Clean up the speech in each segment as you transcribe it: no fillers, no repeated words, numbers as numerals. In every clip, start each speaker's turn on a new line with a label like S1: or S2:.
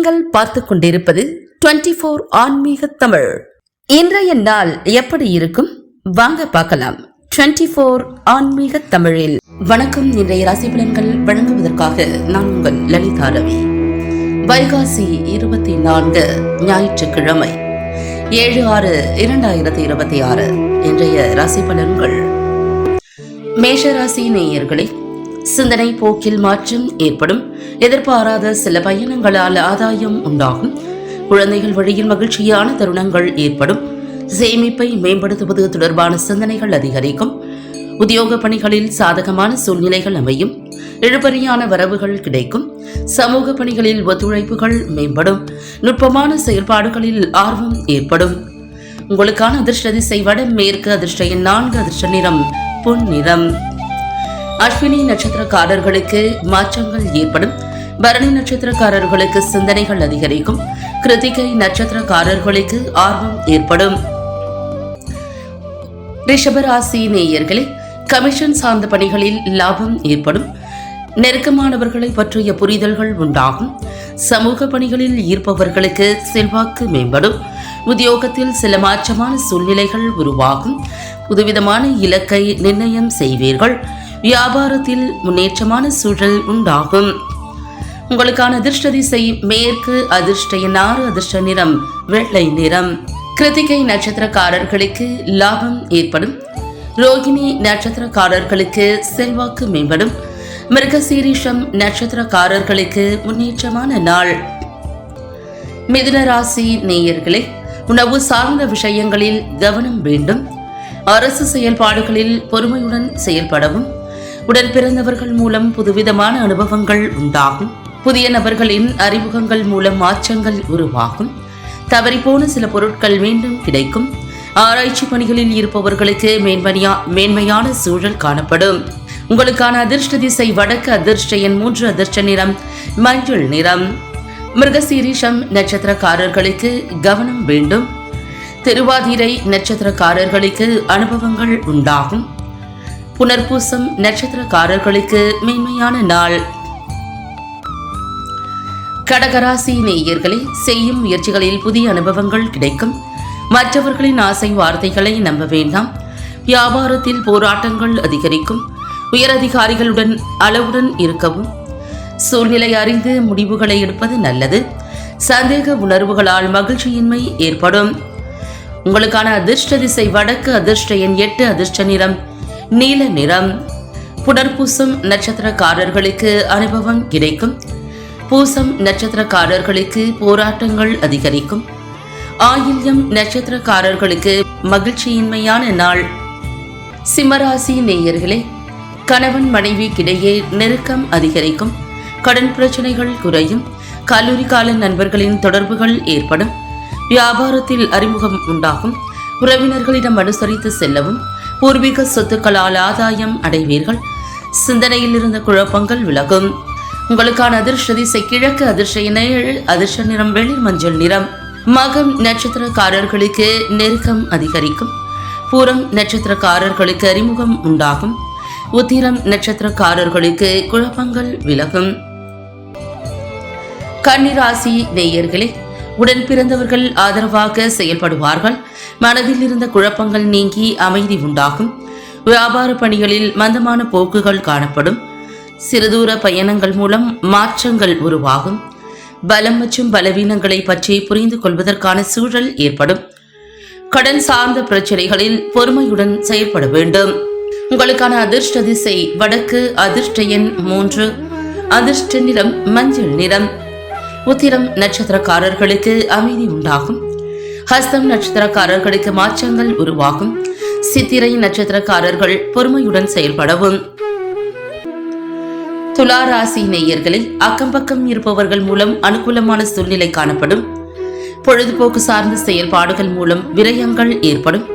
S1: நீங்கள் பார்த்து கொண்டிருப்பது 24 ஆன்மீக தமிழ். இன்றைய நாள் எப்படி இருக்கும் வாங்க பார்க்கலாம். 24 ஆன்மீக தமிழில் வணக்கம். இன்றைய ராசி பலன்கள் வழங்குவதற்காக நான் உங்கள் லலிதா ரவி. வைகாசி 24 ஞாயிற்றுக்கிழமை 7/6/2026 இன்றைய ராசி பலன்கள். மேஷராசி நேயர்களே, சிந்தனை போக்கில் மாற்றம் ஏற்படும். எதிர்பாராத சில பயணங்களால் ஆதாயம் உண்டாகும். குழந்தைகள் வழியில் மகிழ்ச்சியான தருணங்கள் ஏற்படும். சேமிப்பை மேம்படுத்துவது தொடர்பான சிந்தனைகள் அதிகரிக்கும். உத்தியோக பணிகளில் சாதகமான சூழ்நிலைகள் அமையும். இழுபறியான வரவுகள் கிடைக்கும். சமூக பணிகளில் ஒத்துழைப்புகள் மேம்படும். நுட்பமான செயல்பாடுகளில் ஆர்வம் ஏற்படும். உங்களுக்கான அதிர்ஷ்ட திசை வடமேற்கு. அதிர்ஷ்ட எண் 4. அதிர்ஷ்ட நிறம் பொன் நிறம். அஸ்வினி நட்சத்திரக்காரர்களுக்கு மாற்றங்கள் ஏற்படும். பரணி நட்சத்திரக்காரர்களுக்கு சிந்தனைகள் அதிகரிக்கும். கிருத்திகை நட்சத்திரக்காரர்களுக்கு ஆர்வம் ஏற்படும். ரிஷபராசி நேயர்களே, கமிஷன் சார்ந்த பணிகளில் லாபம் ஏற்படும். நெருக்கமானவர்களை பற்றிய புரிதல்கள் உண்டாகும். சமூக பணிகளில் ஈர்ப்பவர்களுக்கு செல்வாக்கு மேம்படும். உத்தியோகத்தில் சில மாற்றமான சூழ்நிலைகள் உருவாகும். புதுவிதமான இலக்கை நிர்ணயம் செய்வீர்கள். வியாபாரத்தில் முன்னேற்றமான சூழல் உண்டாகும். உங்களுக்கான அதிர்ஷ்ட திசை மேற்கு. அதிர்ஷ்ட எண் 6. அதிர்ஷ்ட நிறம் வெள்ளை நிறம். கிருத்திகை நட்சத்திரக்காரர்களுக்கு லாபம் ஏற்படும். ரோகிணி நட்சத்திரக்காரர்களுக்கு செல்வாக்கு மேம்படும். மிருகசீரிஷம் நட்சத்திரக்காரர்களுக்கு முன்னேற்றமான நாள். மிதுன ராசி நேயர்களே, உணவு சார்ந்த விஷயங்களில் கவனம் வேண்டும். அரசு செயல்பாடுகளில் பொறுமையுடன் செயல்படவும். உடன் பிறந்தவர்கள் மூலம் புதுவிதமான அனுபவங்கள் உண்டாகும். புதிய நபர்களின் அறிமுகங்கள் மூலம் மாற்றங்கள் உருவாகும். தவறிப்போன சில பொருட்கள் மீண்டும் கிடைக்கும். ஆராய்ச்சி பணிகளில் இருப்பவர்களுக்கு மேன்மையான சூழல் காணப்படும். உங்களுக்கான அதிர்ஷ்ட திசை வடக்கு. அதிர்ஷ்ட எண் 3. அதிர்ஷ்ட நிறம் மஞ்சள் நிறம். மிருகசீரிஷம் நட்சத்திரக்காரர்களுக்கு கவனம் வேண்டும். திருவாதிரை நட்சத்திரக்காரர்களுக்கு அனுபவங்கள் உண்டாகும். புனர்பூசம் நட்சத்திரக்காரர்களுக்கு மேன்மையான நாள். கடகராசி நேயர்களே, செய்யும் முயற்சிகளில் புதிய அனுபவங்கள் கிடைக்கும். மற்றவர்களின் ஆசை வார்த்தைகளை நம்ப வேண்டாம். வியாபாரத்தில் போராட்டங்கள் அதிகரிக்கும். உயரதிகாரிகளுடன் அளவுடன் இருக்கவும். சூழ்நிலை அறிந்து முடிவுகளை எடுப்பது நல்லது. சந்தேக உணர்வுகளால் மகிழ்ச்சியின்மை ஏற்படும். உங்களுக்கான அதிர்ஷ்ட திசை வடக்கு. அதிர்ஷ்ட எண் 8. அதிர்ஷ்ட நிறம் நீல நிறம். புனர்பூசம் நட்சத்திரக்காரர்களுக்கு அனுபவம் கிடைக்கும். பூசம் நட்சத்திரக்காரர்களுக்கு போராட்டங்கள் அதிகரிக்கும். ஆயில்யம் நட்சத்திரக்காரர்களுக்கு மகிழ்ச்சியின்மையான நாள். சிம்மராசி நேயர்களே, கணவன் மனைவிக்கிடையே நெருக்கம் அதிகரிக்கும். கடன் பிரச்சனைகள் குறையும். கல்லூரி கால நண்பர்களின் தொடர்புகள் ஏற்படும். வியாபாரத்தில் அறிமுகம் உண்டாகும். உறவினர்களிடம் அனுசரித்து செல்லவும். பூர்வீக சொத்துக்களால் ஆதாயம் அடைவீர்கள். சிந்தனையில் இருந்த குழப்பங்கள் விலகும். உங்களுக்கான அதிர்ஷ்ட திசை கிழக்கு. அதிர்ஷ்ட எண் 7. அதிர்ஷ்ட நிறம் வெளிர் மஞ்சள் நிறம். மகம் நட்சத்திரக்காரர்களுக்கு நெருக்கம் அதிகரிக்கும். பூரம் நட்சத்திரக்காரர்களுக்கு அறிமுகம் உண்டாகும். உத்திரம் நட்சத்திரக்காரர்களுக்கு குழப்பங்கள் விலகும். கன்னிராசி நேயர்களே, உடன் பிறந்தவர்கள் ஆதரவாக செயல்படுவார்கள். மனதில் இருந்த குழப்பங்கள் நீங்கி அமைதி உண்டாகும். வியாபார பணிகளில் மந்தமான போக்குகள் காணப்படும். சிறுதூர பயணங்கள் மூலம் மாற்றங்கள் உருவாகும். பலம் மற்றும் பலவீனங்களை பற்றி புரிந்து கொள்வதற்கான சூழல் ஏற்படும். கடன் சார்ந்த பிரச்சனைகளில் பொறுமையுடன் செயல்பட வேண்டும். உங்களுக்கான அதிர்ஷ்ட திசை வடக்கு. அதிர்ஷ்ட எண் 3. அதிர்ஷ்ட நிறம் மஞ்சள் நிறம். உத்திரம் நட்சத்திரக்காரர்களுக்கு அமைதி உண்டாகும். ஹஸ்தம் நட்சத்திரக்காரர்களுக்கு மாற்றங்கள் உருவாகும். சித்திரை நட்சத்திரக்காரர்கள் பொறுமையுடன் செயல்படவும். துலா ராசி நேயர்களே, அக்கம் பக்கம் இருப்பவர்கள் மூலம் அனுகூலமான சூழ்நிலை காணப்படும். பொழுதுபோக்கு சார்ந்த செயல்பாடுகள் மூலம் விரயங்கள் ஏற்படும்.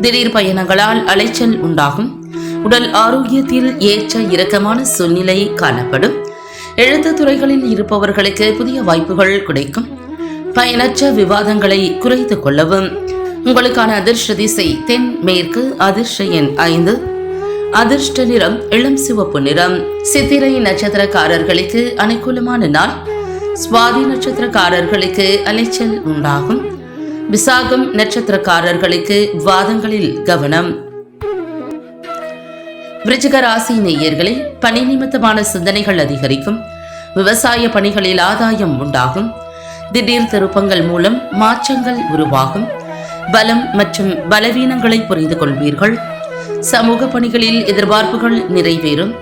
S1: திடீர் பயணங்களால் அலைச்சல் உண்டாகும். உடல் ஆரோக்கியத்தில் ஏற்ற இறக்கமான சூழ்நிலை காணப்படும். எழுத்து துறைகளில் இருப்பவர்களுக்கு புதிய வாய்ப்புகள் கிடைக்கும். பயனற்ற விவாதங்களை குறைத்துக் கொள்ளவும். உங்களுக்கான அதிர்ஷ்ட திசை தென் மேற்கு. அதிர்ஷ்ட எண் 5. அதிர்ஷ்ட நிறம் இளம் சிவப்பு நிறம். சித்திரை நட்சத்திரக்காரர்களுக்கு அனுகூலமான நாள். சுவாதி நட்சத்திரக்காரர்களுக்கு அலைச்சல் உண்டாகும். விசாகம் நட்சத்திரக்காரர்களுக்கு வாதங்களில் கவனம். விருச்சிக ராசி நேயர்களே, பணி நிமித்தமான சிந்தனைகள் அதிகரிக்கும். விவசாய பணிகளில் ஆதாயம் உண்டாகும். திடீர் திருப்பங்கள் மூலம் மாற்றங்கள் உருவாகும். பலம் மற்றும் பலவீனங்களை புரிந்து கொள்வீர்கள். சமூக பணிகளில் எதிர்பார்ப்புகள் நிறைவேறும்.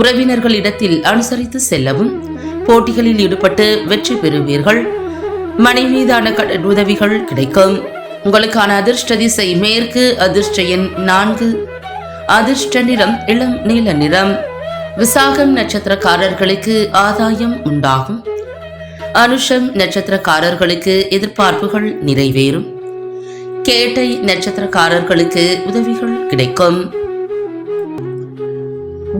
S1: உறவினர்களிடத்தில் அனுசரித்து செல்லவும். போட்டிகளில் ஈடுபட்டு வெற்றி பெறுவீர்கள். மனை மீதான கடன் உதவிகள் கிடைக்கும். உங்களுக்கான அதிர்ஷ்ட திசை மேற்கு. அதிர்ஷ்ட எண் 4. அதிர்ஷ்ட நிறம் இளம் நீல நிறம். விசாகம் நட்சத்திரக்காரர்களுக்கு ஆதாயம் உண்டாகும். அனுஷம் நட்சத்திரக்காரர்களுக்கு எதிர்பார்ப்புகள் நிறைவேறும். கேட்டை நட்சத்திரக்காரர்களுக்கு உதவிகள் கிடைக்கும்.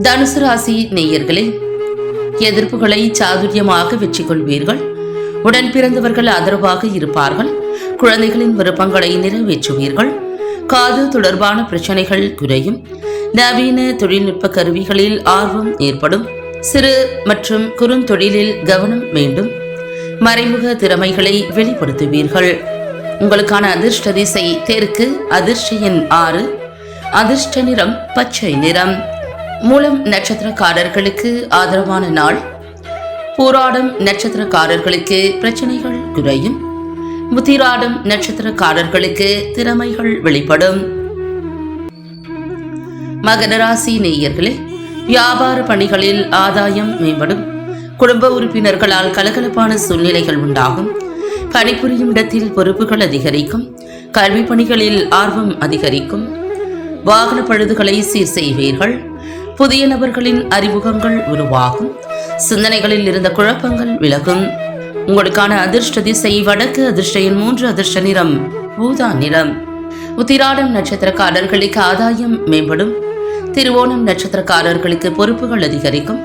S1: தனுசு ராசி நேயர்களே, எதிர்ப்புகளை சாதுரியமாக வெற்றி கொள்வீர்கள். உடன் பிறந்தவர்கள் ஆதரவாக இருப்பார்கள். குழந்தைகளின் விருப்பங்களை நிறைவேற்றுவீர்கள். காது தொடர்பான பிரச்சனைகள் குறையும். நவீன தொழில்நுட்ப கருவிகளில் ஆர்வம் ஏற்படும். சிறு மற்றும் குறுந்தொழிலில் கவனம் வேண்டும். மறைமுக திறமைகளை வெளிப்படுத்துவீர்கள். உங்களுக்கான அதிர்ஷ்ட திசை தெற்கு. அதிர்ஷ்ட எண் 6. அதிர்ஷ்ட நிறம் பச்சை நிறம். மூலம் நட்சத்திரக்காரர்களுக்கு ஆதரவான நாள். பூராடம் நட்சத்திரக்காரர்களுக்கு பிரச்சனைகள் குறையும். முத்திராடம் நட்சத்திரக்காரர்களுக்கு திறமைகள் வெளிப்படும். மகர ராசி நேயர்களே, வியாபார பணிகளில் ஆதாயம் மேம்படும். குடும்ப உறுப்பினர்களால் கலகலப்பான சூழ்நிலைகள் உண்டாகும். பணிபுரியும் இடத்தில் பொறுப்புகள் அதிகரிக்கும். கல்வி பணிகளில் ஆர்வம் அதிகரிக்கும். வாகன பழுதுகளை சீர் செய்வீர்கள். புதிய நபர்களின் அறிமுகங்கள் உருவாகும். சிந்தனைகளில் இருந்த குழப்பங்கள் விலகும். உங்களுக்கான அதிர்ஷ்ட திசை வடக்கு. அதிர்ஷ்ட எண் 3. அதிர்ஷ்ட நிறம் ஊதா நிறம். உத்திராடம் நட்சத்திரக்காரர்களுக்கு ஆதாயம் மேம்படும். திருவோணம் நட்சத்திரக்காரர்களுக்கு பொறுப்புகள் அதிகரிக்கும்.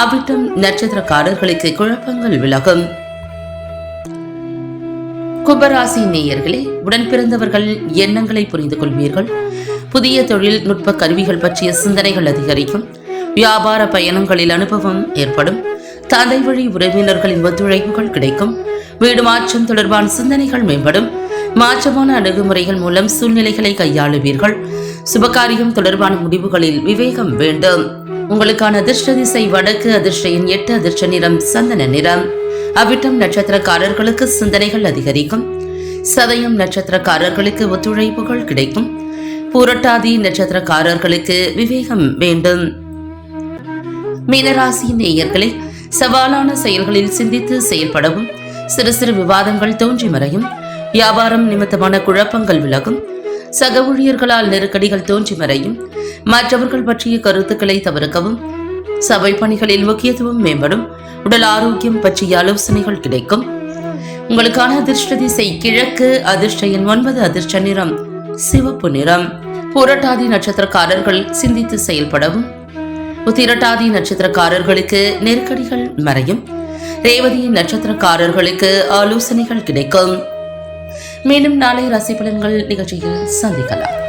S1: அவிட்டம் நட்சத்திரக்காரர்களுக்கு குழப்பங்கள் விலகும். கும்பராசி நேயர்களே, உடன் பிறந்தவர்கள் எண்ணங்களை புரிந்து கொள்வீர்கள். புதிய தொழில்நுட்ப கருவிகள் பற்றிய சிந்தனைகள் அதிகரிக்கும். வியாபார பயணங்களில் அனுபவம் ஏற்படும். தந்தை வழி உறவினர்களின் ஒத்துழைப்புகள் கிடைக்கும். வீடு மாற்றம் தொடர்பான சிந்தனைகள் மேம்படும். மாற்றமான அணுகுமுறைகள் மூலம் சூழ்நிலைகளை கையாளுவீர்கள். சுபகாரியம் தொடர்பான முடிவுகளில் விவேகம் வேண்டும். உங்களுக்கான அதிர்ஷ்ட திசை வடக்கு. அதிர்ஷ்ட எண் 8. அதிர்ஷ்ட நிறம் சந்தன நிறம். அவிட்டம் நட்சத்திரக்காரர்களுக்கு சிந்தனைகள் அதிகரிக்கும். சதயம் நட்சத்திரக்காரர்களுக்கு ஒத்துழைப்புகள் கிடைக்கும். பூரட்டாதி நட்சத்திரக்காரர்களுக்கு விவேகம் வேண்டும். மீனராசி நேயர்களே, சவாலான செயல்களில் சிந்தித்து செயல்படவும். சிறு சிறு விவாதங்கள் தோன்றி மறையும். வியாபாரம் நிமித்தமான குழப்பங்கள் விலகும். சக ஊழியர்களால் நெருக்கடிகள் தோன்றி மறையும். மற்றவர்கள் பற்றிய கருத்துக்களை தவிர்க்கவும். சபை பணிகளில் முக்கியத்துவம் மேம்படும். உடல் ஆரோக்கியம் பற்றிய ஆலோசனைகள் கிடைக்கும். உங்களுக்கான அதிர்ஷ்ட திசை கிழக்கு. அதிர்ஷ்ட எண் 9. அதிர்ஷ்ட நிறம் சிவப்பு நிறம். புரட்டாதி நட்சத்திரக்காரர்கள் சிந்தித்து செயல்படவும். உத்திரட்டாதி நட்சத்திரக்காரர்களுக்கு நெருக்கடிகள் மறையும். ரேவதி நட்சத்திரக்காரர்களுக்கு ஆலோசனைகள் கிடைக்கும். மீண்டும் நாளை ராசி பலன்கள் நிகழ்ச்சியில் சந்திக்கலாம்.